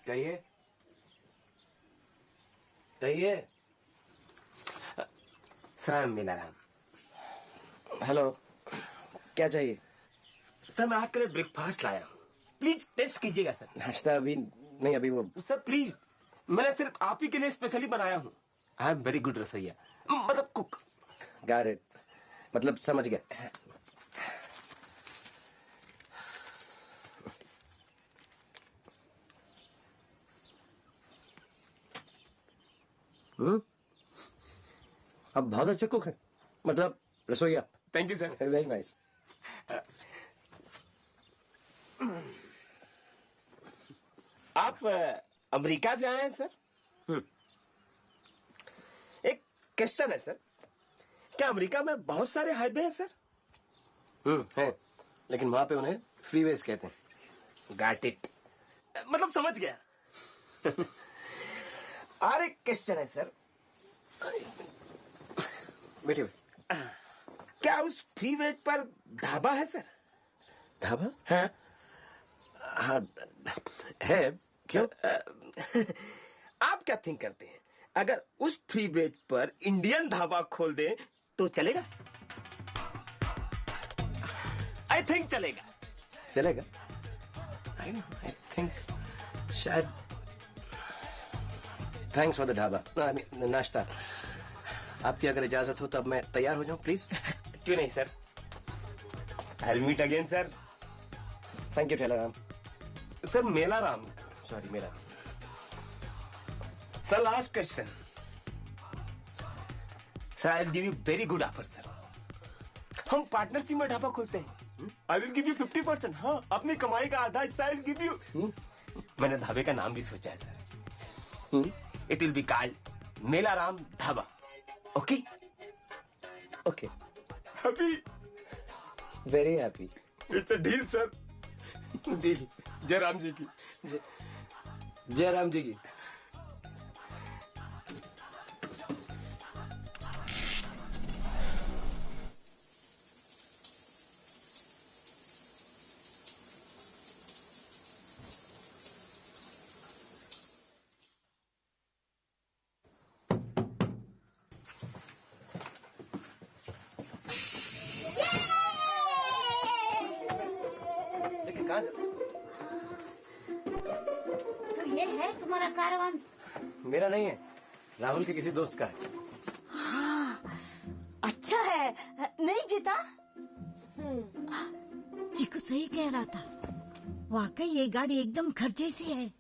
कहिए। कहिए। सर मेरा नाम। हेलो, क्या चाहिए? सर मैं आपके लिए ब्रेकफास्ट लाया हूँ, प्लीज टेस्ट कीजिएगा सर। नाश्ता अभी नहीं, अभी वो। सर प्लीज, मैंने सिर्फ आप ही के लिए स्पेशली बनाया हूँ। आई एम वेरी गुड रसोइया, मतलब कुक। गॉट इट, मतलब समझ गया। अब बहुत अच्छे कुक है, मतलब रसोइया। Thank you sir. Very nice. आप अमेरिका से आए हैं सर? एक क्वेश्चन है सर, क्या अमेरिका में बहुत सारे हाईवे हैं सर? है, लेकिन वहां पे उन्हें फ्रीवेज कहते हैं। गॉट इट, मतलब समझ गया। और एक क्वेश्चन है सर, बैठिए। क्या उस फ्रीवेज पर ढाबा है सर? ढाबा? हाँ हाँ है। क्यों? आप क्या थिंक करते हैं, अगर उस फ्री ब्रिज पर इंडियन ढाबा खोल दें तो चलेगा? आई थिंक चलेगा। चलेगा? आई थिंक शायद। थैंक्स फॉर द ढाबा, नाश्ता। आपकी अगर इजाजत हो तो अब मैं तैयार हो जाऊं प्लीज। क्यों नहीं sir, I will meet again sir. Thank you Thelaram. Sir Melaram, sorry Mela. Sir last question. Sir I will give you very good offer sir. हम पार्टनरशिप में ढाबा खोलते हैं। I will give you 50%। हाँ, अपनी कमाई का आधा हिस्सा आई विल गिव यू। मैंने ढाबे का नाम भी सोचा है sir. It will be called Melaram dhaba. Okay okay, happy? Very happy. It's a deal sir. Deal. जय राम जी की। जय राम जी की। तो ये है तुम्हारा कारवान? मेरा नहीं है, राहुल के किसी दोस्त का है। हाँ, अच्छा है। नहीं गीता? चीकू सही कह रहा था, वाकई ये गाड़ी एकदम घर जैसी है।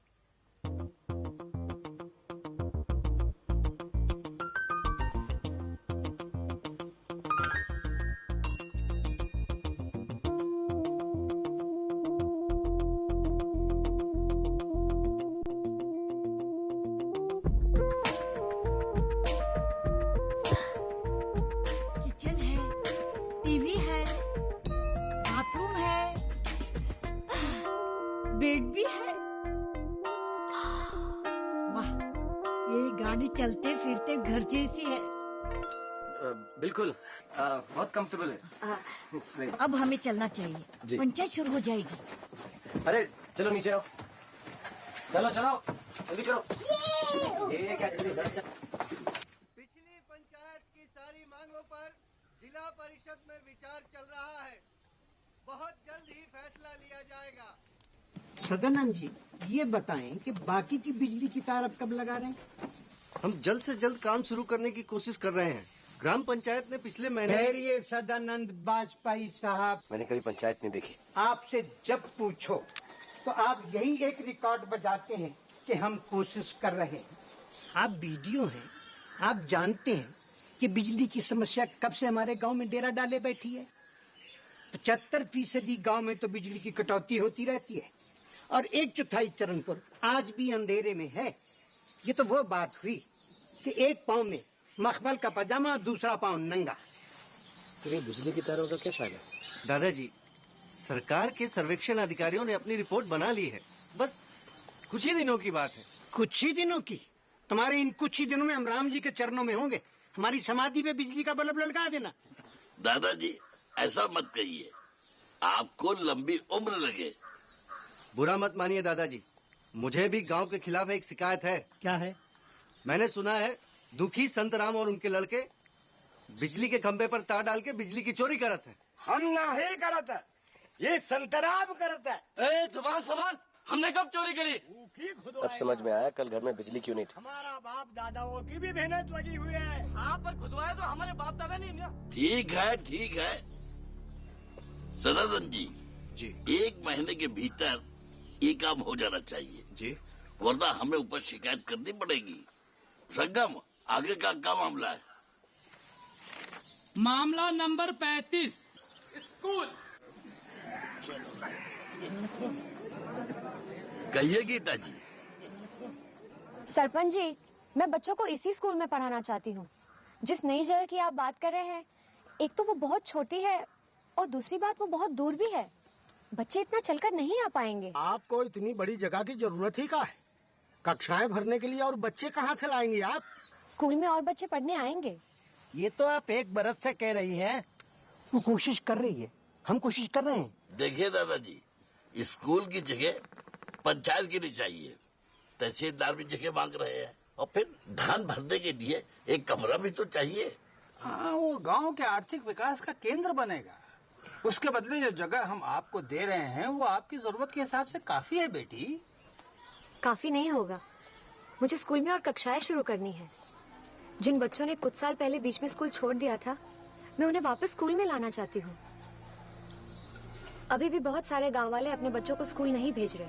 किचन है, टीवी है, बाथरूम है, बेड भी है। वाह, ये गाड़ी चलते फिरते घर जैसी है। बिल्कुल, बहुत कंफर्टेबल है। अब हमें चलना जी। चाहिए, पंचायत शुरू हो जाएगी। अरे चलो नीचे आओ। चलो चलो जल्दी करो। ये क्या जल्दी चल। पिछली पंचायत की सारी मांगों पर जिला परिषद में विचार चल रहा है। बहुत जल्द ही फैसला लिया जाएगा। सदानंद जी, ये बताएं कि बाकी की बिजली की तार अब कब लगा रहे हैं? हम जल्द से जल्द काम शुरू करने की कोशिश कर रहे हैं। ग्राम पंचायत ने पिछले महीने। ठहरिए सदानंद बाजपेयी साहब, मैंने कभी पंचायत नहीं देखी। आपसे जब पूछो तो आप यही एक रिकॉर्ड बजाते हैं कि हम कोशिश कर रहे हैं। आप बीडीओ हैं, आप जानते हैं कि बिजली की समस्या कब से हमारे गांव में डेरा डाले बैठी है। 75% गांव में तो बिजली की कटौती होती रहती है और 1/4 चरणपुर आज भी अंधेरे में है। ये तो वो बात हुई कि एक पाँव में मखमल का पजामा और दूसरा पाँव नंगा। तो बिजली की तारों का क्या फायदा? दादाजी, सरकार के सर्वेक्षण अधिकारियों ने अपनी रिपोर्ट बना ली है। बस कुछ ही दिनों की बात है। कुछ ही दिनों की? तुम्हारे इन कुछ ही दिनों में हम राम जी के चरणों में होंगे। हमारी समाधि पे बिजली का बल्ब लटका देना। दादाजी ऐसा मत कहिए, आपको लंबी उम्र लगे। बुरा मत मानिए दादाजी, मुझे भी गांव के खिलाफ एक शिकायत है। क्या है? मैंने सुना है दुखी संतराम और उनके लड़के बिजली के खंभे पर तार डाल के बिजली की चोरी करते हैं। हम ना ही करता, ये संतराम करता है। जुबान हमने कब चोरी करी? अब समझ में आया कल घर में बिजली क्यों नहीं थी। हमारा बाप दादाओं की भी मेहनत लगी हुई है। हाँ, पर खुदवाया तो हमारे बाप दादा नहीं ना। ठीक है सदानंद जी, 1 महीने के भीतर ये काम हो जाना चाहिए जी, वरना हमें ऊपर शिकायत करनी पड़ेगी। संगम, आगे का क्या मामला है? मामला नंबर 35 स्कूल। कहिए गीता जी। सरपंच जी, मैं बच्चों को इसी स्कूल में पढ़ाना चाहती हूँ। जिस नई जगह की आप बात कर रहे हैं, एक तो वो बहुत छोटी है और दूसरी बात वो बहुत दूर भी है। बच्चे इतना चलकर नहीं आ पाएंगे। आपको इतनी बड़ी जगह की जरूरत ही क्या है? कक्षाएं भरने के लिए और बच्चे कहाँ से लाएंगे आप? स्कूल में और बच्चे पढ़ने आएंगे। ये तो आप 1 बरस से कह रही हैं। वो कोशिश कर रही है, हम कोशिश कर रहे हैं, देखिए दादाजी, स्कूल की जगह पंचायत की नहीं चाहिए। तहसीलदार भी जगह मांग रहे हैं और फिर धान भरने के लिए एक कमरा भी तो चाहिए। हाँ, वो गांव के आर्थिक विकास का केंद्र बनेगा। उसके बदले जो जगह हम आपको दे रहे हैं वो आपकी जरूरत के हिसाब से काफी है बेटी। काफी नहीं होगा, मुझे स्कूल में और कक्षाएं शुरू करनी है। जिन बच्चों ने कुछ साल पहले बीच में स्कूल छोड़ दिया था, मैं उन्हें वापस स्कूल में लाना चाहती हूँ। अभी भी बहुत सारे गांव वाले अपने बच्चों को स्कूल नहीं भेज रहे।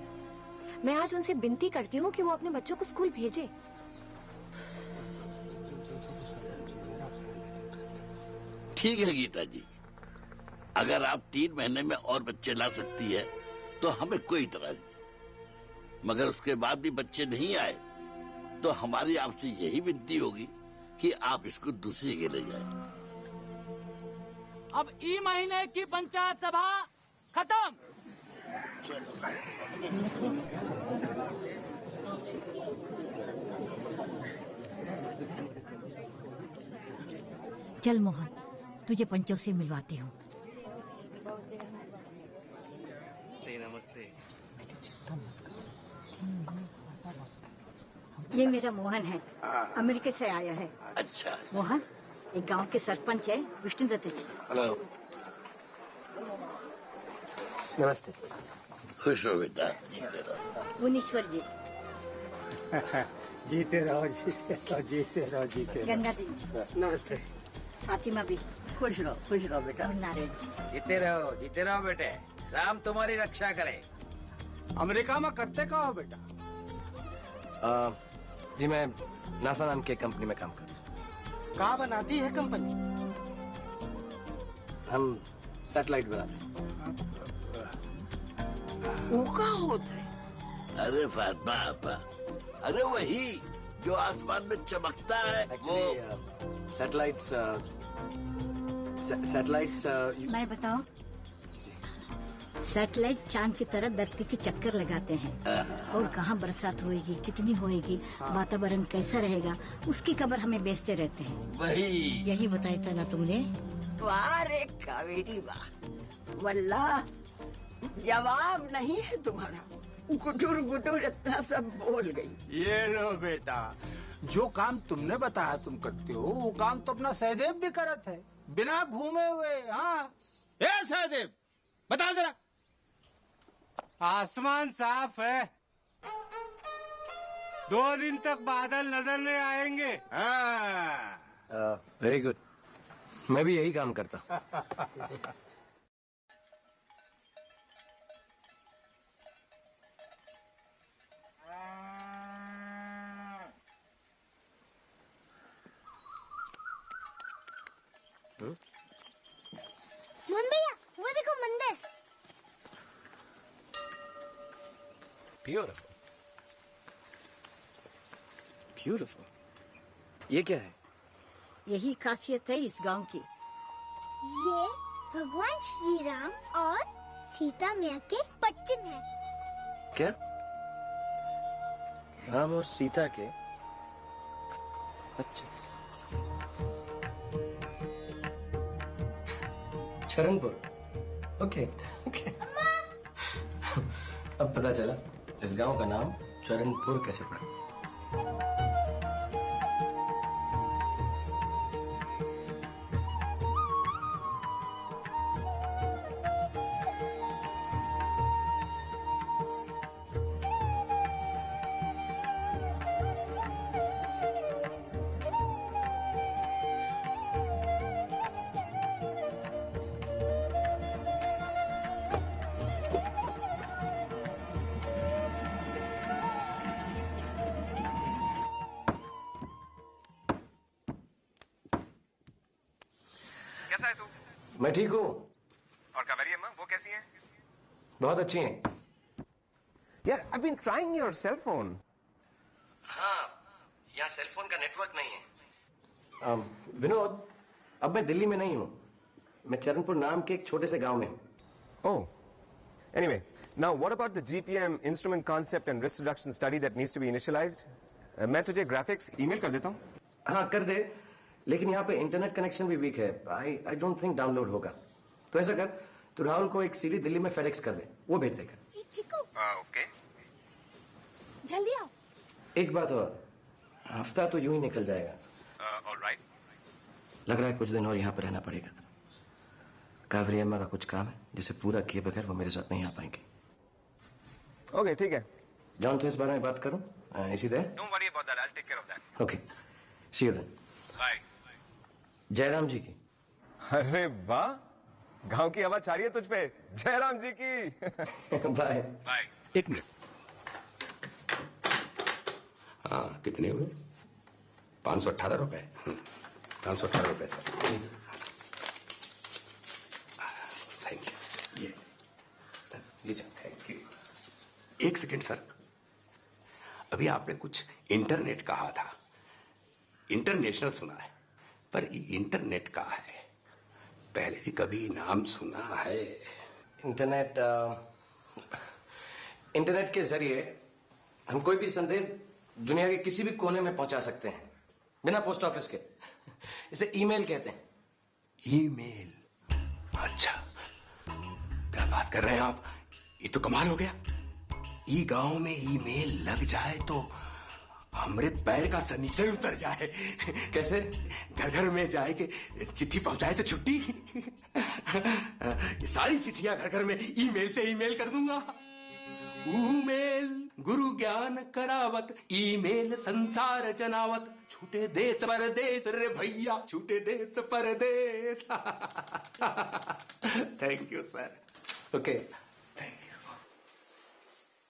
मैं आज उनसे विनती करती हूँ कि वो अपने बच्चों को स्कूल भेजें। ठीक है गीता जी, अगर आप 3 महीने में और बच्चे ला सकती है तो हमें कोई इतराज नहीं। मगर उसके बाद भी बच्चे नहीं आए तो हमारी आपसे यही विनती होगी कि आप इसको दूसरी जगह ले जाएं। अब ई महीने की पंचायत सभा खत्म। चल मोहन, तुझे पंचों से मिलवाती हूँ। नमस्ते। ये मेरा मोहन है, अमेरिका से आया है। अच्छा। मोहन एक गांव के सरपंच है, विष्णु दत्त जी। हेलो। नमस्ते। खुश हो बेटा, जीते रहो। मुनीश्वर जी। जीते रहो, जीते रहो, जीते रहो, जीते रहो। गंगा दी जी। नमस्ते। फातिमा भी। खुश रहो बेटा। और नारायण जी। जीते रहो बेटे, राम तुम्हारी रक्षा करे। अमेरिका में करते क्या हो बेटा? जी मैं नासा नाम की कंपनी में काम करता हूँ। कहाँ बनाती है कंपनी? हम सैटेलाइट बनाते हैं। वो कहाँ होता है? अरे फातिमा आपा, अरे वही जो आसमान में चमकता है। वो सैटेलाइट्स मैं बताऊं, सैटेलाइट चांद की तरह धरती के चक्कर लगाते हैं और कहाँ बरसात होएगी, कितनी होएगी, वातावरण कैसा रहेगा, उसकी खबर हमें भेजते रहते हैं। वही यही बताया था ना तुमने? वाह रे कावेरी वाह, वल्लाह जवाब नहीं है तुम्हारा। गुटुर गुटुर इतना सब बोल गई। ये लो बेटा, जो काम तुमने बताया तुम करते हो वो काम तो अपना सहदेव भी करत है, बिना घूमे हुए। हाँ, ए सहदेव बता जरा। आसमान साफ है, 2 दिन तक बादल नजर नहीं आएंगे। वेरी गुड, मैं भी यही काम करता। मोहन भैया, वो देखो मंदिर। Beautiful, beautiful. ये क्या है? यही खासियत है इस गांव की। ये भगवान श्री राम और सीता मैया के पट्टन है। क्या? राम और सीता के? अच्छा। चरणपुर। Okay okay. अब पता चला इस गांव का नाम चरणपुर कैसे पड़ा। कैसा है तू? मैं ठीक हूँ। और कावेरी अम्मा वो कैसी हैं? बहुत अच्छी हैं। यार, I've been trying your cell phone. हाँ, यहाँ सेल फोन का नेटवर्क नहीं है। विनोद, अब मैं दिल्ली में नहीं हूँ, मैं चरणपुर नाम के एक छोटे से गांव में हूँ। Oh, anyway, now what about the GPM instrument concept and risk reduction study that needs to be initialized? मैं तुझे graphics email कर देता हूँ। हाँ कर दे, लेकिन यहाँ पे इंटरनेट कनेक्शन भी वीक है। आई डोंट थिंक डाउनलोड होगा। तो ऐसा कर, तो राहुल को एक सीडी दिल्ली में फेडेक्स कर दे, वो भेज देगा। चिकू ओके। जल्दी आओ। एक बात और, हफ्ता तो यूं ही निकल जाएगा। ऑलराइट। लग रहा है कुछ दिन और यहाँ पर रहना पड़ेगा। कावेरी अम्मा का कुछ काम है जिसे पूरा किए बगैर वो मेरे साथ नहीं आ पाएंगे। ओके, ठीक है। जॉन से इस बारे में बात करूं? इसी देर? Don't worry about that, I will take care of that. Okay, see you then. Bye. Jairam ji की। अरे वाह, गांव की हवा छा रही है तुझ पे। जयराम जी की। बाय। बाय। 1 मिनट। हाँ, कितने हुए? 518 रुपए। 518 रुपए सर। Thank you. ये लीजिए। Thank you. 1 सेकेंड सर, अभी आपने कुछ इंटरनेट कहा था। इंटरनेशनल सुना है, पर इंटरनेट का है, पहले भी कभी नाम सुना है? इंटरनेट के जरिए हम कोई भी संदेश दुनिया के किसी भी कोने में पहुंचा सकते हैं, बिना पोस्ट ऑफिस के। इसे ईमेल कहते हैं। ईमेल? अच्छा, क्या बात कर रहे हैं आप? ये तो कमाल हो गया। ई गांव में ईमेल लग जाए तो हमरे पैर का सनीचर उतर जाए। कैसे? घर घर में जाए कि चिट्ठी पहुंचाए तो छुट्टी। ये सारी चिट्ठियां घर घर में ईमेल से ईमेल कर दूंगा। ऊमेल गुरु ज्ञान करावत, ईमेल संसार जनावत, छूटे देश परदेश रे भैया, छूटे देश परदेश। Thank you sir. ओके।